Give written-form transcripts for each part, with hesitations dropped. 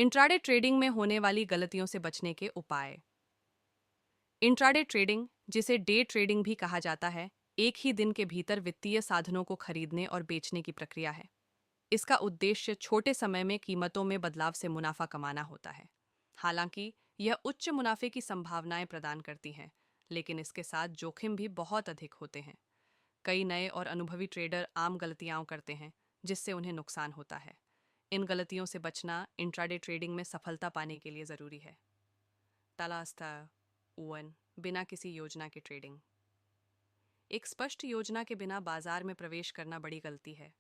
Intraday trading में होने वाली गलतियों से बचने के उपाय। इंट्राडे ट्रेडिंग, जिसे डे ट्रेडिंग भी कहा जाता है, एक ही दिन के भीतर वित्तीय साधनों को खरीदने और बेचने की प्रक्रिया है। इसका उद्देश्य छोटे समय में कीमतों में बदलाव से मुनाफा कमाना होता है। हालांकि यह उच्च मुनाफे की संभावनाएं प्रदान करती है, लेकिन इसके साथ जोखिम भी बहुत अधिक होते हैं। कई नए और अनुभवी ट्रेडर आम गलतियां करते हैं, जिससे उन्हें नुकसान होता है। इन गलतियों से बचना इंट्राडे ट्रेडिंग में सफलता पाने के लिए ज़रूरी है। तलास्ता ओवन बिना किसी योजना के ट्रेडिंग। एक स्पष्ट योजना के बिना बाजार में प्रवेश करना बड़ी गलती है।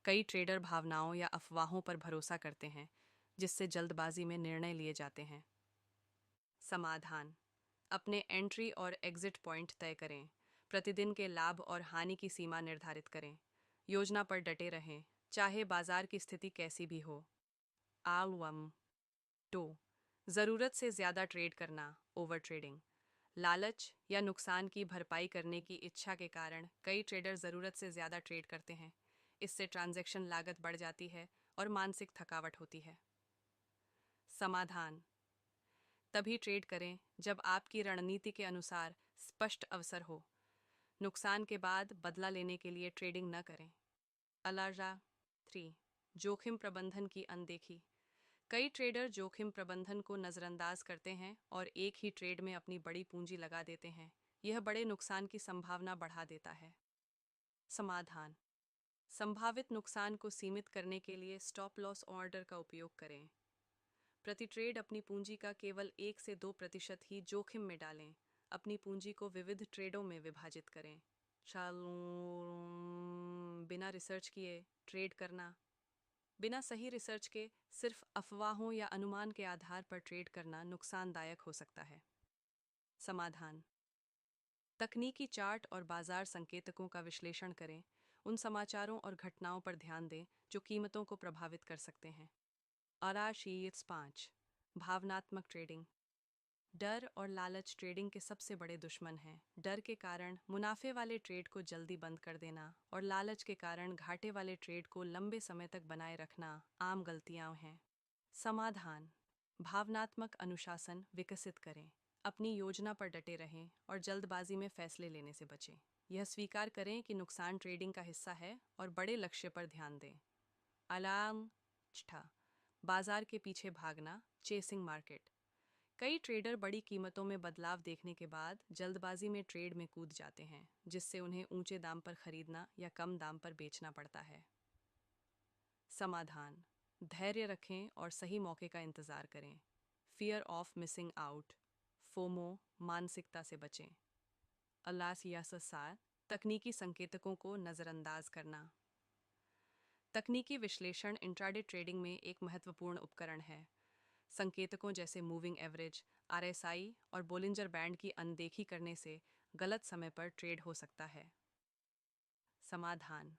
कई ट्रेडर भावनाओं या अफवाहों पर भरोसा करते हैं, जिससे जल्दबाजी में निर्णय लिए जाते हैं। समाधान: अपने एंट्री और एग्जिट पॉइंट तय करें। प्रतिदिन के लाभ और हानि की सीमा निर्धारित करें। योजना पर डटे रहें, चाहे बाजार की स्थिति कैसी भी हो। आलवम 2, ज़रूरत से ज़्यादा ट्रेड करना, ओवर ट्रेडिंग। लालच या नुकसान की भरपाई करने की इच्छा के कारण कई ट्रेडर ज़रूरत से ज़्यादा ट्रेड करते हैं। इससे ट्रांजैक्शन लागत बढ़ जाती है और मानसिक थकावट होती है। समाधान: तभी ट्रेड करें जब आपकी रणनीति के अनुसार स्पष्ट अवसर हो। नुकसान के बाद बदला लेने के लिए ट्रेडिंग न करें। अलार्जा 3, जोखिम प्रबंधन की अनदेखी। कई ट्रेडर जोखिम प्रबंधन को नज़रअंदाज करते हैं और एक ही ट्रेड में अपनी बड़ी पूंजी लगा देते हैं। यह बड़े नुकसान की संभावना बढ़ा देता है। समाधान: संभावित नुकसान को सीमित करने के लिए स्टॉप लॉस ऑर्डर का उपयोग करें। प्रति ट्रेड अपनी पूंजी का केवल 1 से 2% ही जोखिम में डालें। अपनी पूंजी को विविध ट्रेडों में विभाजित करें। बिना रिसर्च किए ट्रेड करना। बिना सही रिसर्च के सिर्फ अफवाहों या अनुमान के आधार पर ट्रेड करना नुकसानदायक हो सकता है। समाधान: तकनीकी चार्ट और बाजार संकेतकों का विश्लेषण करें। उन समाचारों और घटनाओं पर ध्यान दें जो कीमतों को प्रभावित कर सकते हैं। आराशीर्स 5, भावनात्मक ट्रेडिंग। डर और लालच ट्रेडिंग के सबसे बड़े दुश्मन हैं। डर के कारण मुनाफे वाले ट्रेड को जल्दी बंद कर देना और लालच के कारण घाटे वाले ट्रेड को लंबे समय तक बनाए रखना आम गलतियां हैं। समाधान: भावनात्मक अनुशासन विकसित करें। अपनी योजना पर डटे रहें और जल्दबाजी में फैसले लेने से बचें। यह स्वीकार करें कि नुकसान ट्रेडिंग का हिस्सा है और बड़े लक्ष्य पर ध्यान दें। अलार्म 6, बाजार के पीछे भागना, चेसिंग मार्केट। कई ट्रेडर बड़ी कीमतों में बदलाव देखने के बाद जल्दबाजी में ट्रेड में कूद जाते हैं, जिससे उन्हें ऊंचे दाम पर खरीदना या कम दाम पर बेचना पड़ता है। समाधान: धैर्य रखें और सही मौके का इंतज़ार करें। Fear of missing out, FOMO मानसिकता से बचें। अल्लाह तकनीकी संकेतकों को नज़रअंदाज करना। तकनीकी विश्लेषण इंट्राडे ट्रेडिंग में एक महत्वपूर्ण उपकरण है। संकेतकों जैसे मूविंग एवरेज, आरएसआई और बोलिंजर बैंड की अनदेखी करने से गलत समय पर ट्रेड हो सकता है। समाधान: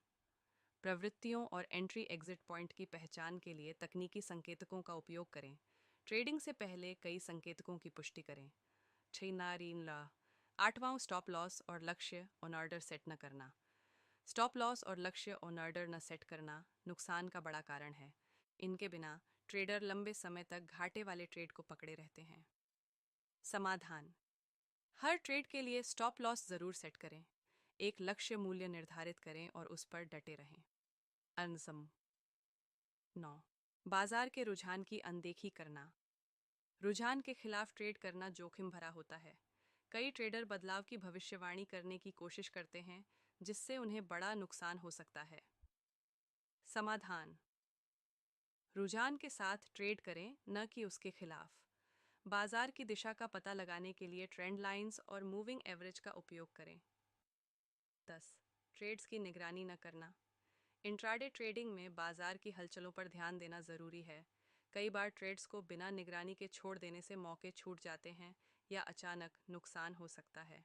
प्रवृत्तियों और एंट्री एग्जिट पॉइंट की पहचान के लिए तकनीकी संकेतकों का उपयोग करें। ट्रेडिंग से पहले कई संकेतकों की पुष्टि करें। छीनारीन ला 8वां, स्टॉप लॉस और लक्ष्य ऑन ऑर्डर सेट न करना। स्टॉप लॉस और लक्ष्य ऑन ऑर्डर न सेट करना नुकसान का बड़ा कारण है। इनके बिना ट्रेडर लंबे समय तक घाटे वाले ट्रेड को पकड़े रहते हैं। समाधान: हर ट्रेड के लिए स्टॉप लॉस ज़रूर सेट करें। एक लक्ष्य मूल्य निर्धारित करें और उस पर डटे रहें। अनसम 9, बाजार के रुझान की अनदेखी करना। रुझान के खिलाफ ट्रेड करना जोखिम भरा होता है। कई ट्रेडर बदलाव की भविष्यवाणी करने की कोशिश करते हैं, जिससे उन्हें बड़ा नुकसान हो सकता है। समाधान: रुझान के साथ ट्रेड करें, न कि उसके खिलाफ। बाजार की दिशा का पता लगाने के लिए ट्रेंड लाइंस और मूविंग एवरेज का उपयोग करें। 10, ट्रेड्स की निगरानी न करना। इंट्राडे ट्रेडिंग में बाजार की हलचलों पर ध्यान देना ज़रूरी है। कई बार ट्रेड्स को बिना निगरानी के छोड़ देने से मौके छूट जाते हैं या अचानक नुकसान हो सकता है।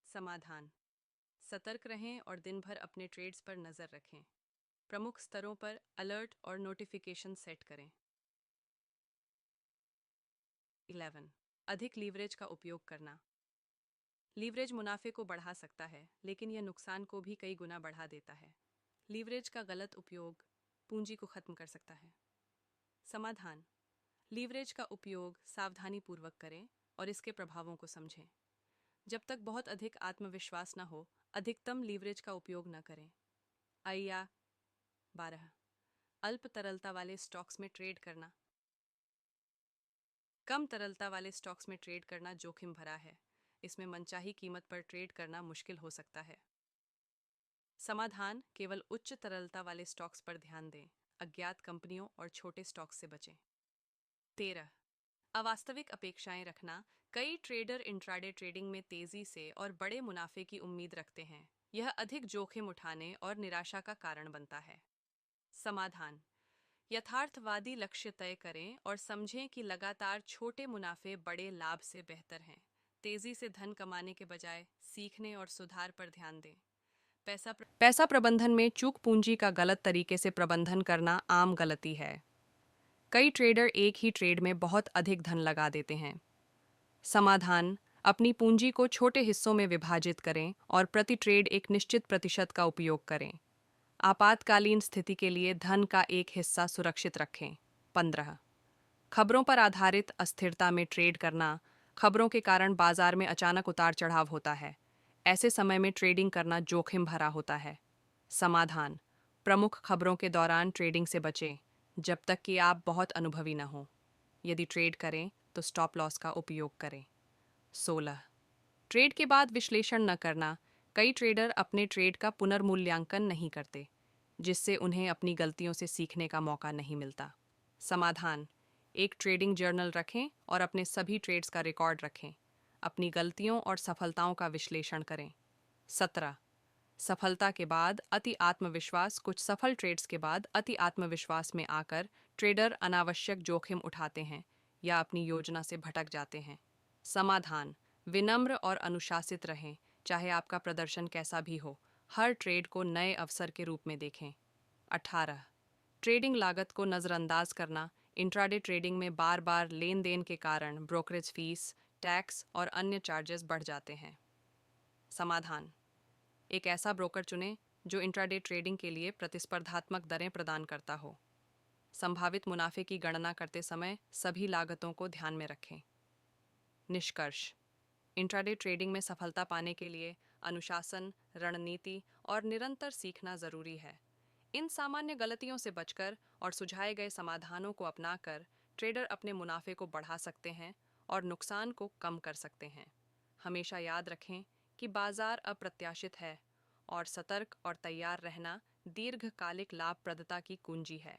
समाधान: सतर्क रहें और दिन भर अपने ट्रेड्स पर नज़र रखें। प्रमुख स्तरों पर अलर्ट और नोटिफिकेशन सेट करें। 11, अधिक लीवरेज का उपयोग करना। लीवरेज मुनाफे को बढ़ा सकता है, लेकिन यह नुकसान को भी कई गुना बढ़ा देता है। लीवरेज का गलत उपयोग पूंजी को खत्म कर सकता है। समाधान: लीवरेज का उपयोग सावधानीपूर्वक करें और इसके प्रभावों को समझें। जब तक बहुत अधिक आत्मविश्वास न हो, अधिकतम लीवरेज का उपयोग न करें। आइया 12 अल्प तरलता वाले स्टॉक्स में ट्रेड करना। कम तरलता वाले स्टॉक्स में ट्रेड करना जोखिम भरा है। इसमें मनचाही कीमत पर ट्रेड करना मुश्किल हो सकता है। समाधान: केवल उच्च तरलता वाले स्टॉक्स पर ध्यान दें। अज्ञात कंपनियों और छोटे स्टॉक्स से बचें। 13 अवास्तविक अपेक्षाएं रखना। कई ट्रेडर इंट्राडे ट्रेडिंग में तेजी से और बड़े मुनाफे की उम्मीद रखते हैं। यह अधिक जोखिम उठाने और निराशा का कारण बनता है। समाधान: यथार्थवादी लक्ष्य तय करें और समझें कि लगातार छोटे मुनाफे बड़े लाभ से बेहतर हैं। तेजी से धन कमाने के बजाय सीखने और सुधार पर ध्यान दें। पैसा प्रबंधन में चूक: पूंजी का गलत तरीके से प्रबंधन करना आम गलती है। कई ट्रेडर एक ही ट्रेड में बहुत अधिक धन लगा देते हैं। समाधान: अपनी पूंजी को छोटे हिस्सों में विभाजित करें और प्रति ट्रेड एक निश्चित प्रतिशत का उपयोग करें। आपातकालीन स्थिति के लिए धन का एक हिस्सा सुरक्षित रखें। 15 खबरों पर आधारित अस्थिरता में ट्रेड करना। खबरों के कारण बाजार में अचानक उतार चढ़ाव होता है। ऐसे समय में ट्रेडिंग करना जोखिम भरा होता है। समाधान: प्रमुख खबरों के दौरान ट्रेडिंग से बचें जब तक कि आप बहुत अनुभवी न हों। यदि ट्रेड करें तो स्टॉप लॉस का उपयोग करें। 16 ट्रेड के बाद विश्लेषण न करना। कई ट्रेडर अपने ट्रेड का पुनर्मूल्यांकन नहीं करते, जिससे उन्हें अपनी गलतियों से सीखने का मौका नहीं मिलता। समाधान: एक ट्रेडिंग जर्नल रखें और अपने सभी ट्रेड्स का रिकॉर्ड रखें। अपनी गलतियों और सफलताओं का विश्लेषण करें। 17 सफलता के बाद अति आत्मविश्वास। कुछ सफल ट्रेड्स के बाद अति आत्मविश्वास में आकर ट्रेडर अनावश्यक जोखिम उठाते हैं या अपनी योजना से भटक जाते हैं। समाधान: विनम्र और अनुशासित रहें, चाहे आपका प्रदर्शन कैसा भी हो। हर ट्रेड को नए अवसर के रूप में देखें। 18 ट्रेडिंग लागत को नज़रअंदाज करना। इंट्राडे ट्रेडिंग में बार बार लेन देन के कारण ब्रोकरेज फीस, टैक्स और अन्य चार्जेस बढ़ जाते हैं। समाधान: एक ऐसा ब्रोकर चुनें जो इंट्राडे ट्रेडिंग के लिए प्रतिस्पर्धात्मक दरें प्रदान करता हो। संभावित मुनाफे की गणना करते समय सभी लागतों को ध्यान में रखें। निष्कर्ष: इंट्राडे ट्रेडिंग में सफलता पाने के लिए अनुशासन, रणनीति और निरंतर सीखना जरूरी है। इन सामान्य गलतियों से बचकर और सुझाए गए समाधानों को अपनाकर ट्रेडर अपने मुनाफे को बढ़ा सकते हैं और नुकसान को कम कर सकते हैं। हमेशा याद रखें कि बाजार अप्रत्याशित है और सतर्क और तैयार रहना दीर्घकालिक लाभप्रदता की कुंजी है।